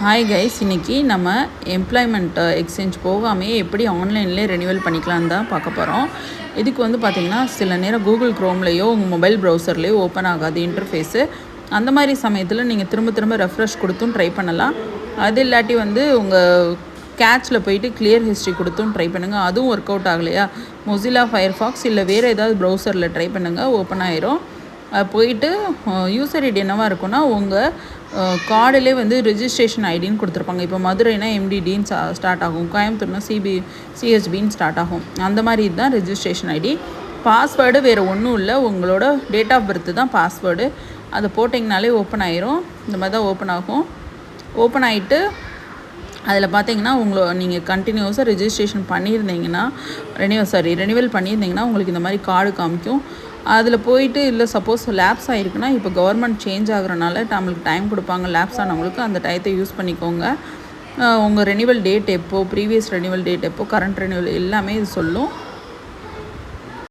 Hi guys, இன்றைக்கி நம்ம employment exchange போகாமே எப்படி ஆன்லைன்லேயே ரெனியூவல் பண்ணிக்கலான்னு தான் பார்க்க போகிறோம். இதுக்கு பார்த்திங்கன்னா சில நேரம் கூகுள் க்ரோம்லேயோ உங்கள் மொபைல் ப்ரௌசர்லேயோ ஓப்பன் ஆகாது இன்டர்ஃபேஸு. அந்த மாதிரி சமயத்தில் நீங்கள் திரும்ப ரெஃப்ரெஷ் கொடுத்தும் ட்ரை பண்ணலாம். அது இல்லாட்டி உங்கள் கேட்சில் போயிட்டு கிளியர் ஹிஸ்ட்ரி கொடுத்தும் ட்ரை பண்ணுங்கள். அதுவும் ஒர்க் அவுட் ஆகலையா, மொசிலா ஃபயர்ஃபாக்ஸ் இல்லை வேறு ஏதாவது ப்ரௌசரில் ட்ரை பண்ணுங்கள், ஓப்பன் ஆயிரும். போயிட்டு யூசர் ஐடி என்னவாக இருக்குன்னா உங்கள் கார்டிலே ரிஜிஸ்ட்ரேஷன் ஐடின்னு கொடுத்துருப்பாங்க. இப்போ மதுரைனா எம்டிடின்னு ஸ்டார்ட் ஆகும், கோயம்புத்தூர்னா சிஹெச்பின்னு ஸ்டார்ட் ஆகும். அந்த மாதிரி இதுதான் ரிஜிஸ்ட்ரேஷன் ஐடி. பாஸ்வேர்டு வேறு ஒன்றும் இல்லை, உங்களோட டேட் ஆஃப் பர்த்து தான் பாஸ்வேர்டு. அதை போட்டிங்கனாலே ஓப்பன் ஆயிரும். இந்த மாதிரி தான் ஓப்பன் ஆகும். ஓப்பன் ஆகிட்டு அதில் பார்த்தீங்கன்னா நீங்கள் கண்டினியூஸாக ரெஜிஸ்ட்ரேஷன் பண்ணியிருந்தீங்கன்னா ரெனியூவல் பண்ணியிருந்தீங்கன்னா உங்களுக்கு இந்த மாதிரி கார்டு காமிக்கும். அதில் போயிட்டு இல்லை சப்போஸ் லேப்ஸ் ஆகிருக்குன்னா, இப்போ கவர்மெண்ட் சேஞ்ச் ஆகுறனால நம்மளுக்கு டைம் கொடுப்பாங்க. லேப்ஸ் ஆனவங்களுக்கு அந்த டயத்தை யூஸ் பண்ணிக்கோங்க. உங்கள் ரெனியூவல் டேட் எப்போது, ப்ரீவியஸ் ரெனியூவல் டேட் எப்போது, கரண்ட் ரெனியூவல் எல்லாமே இது சொல்லும்.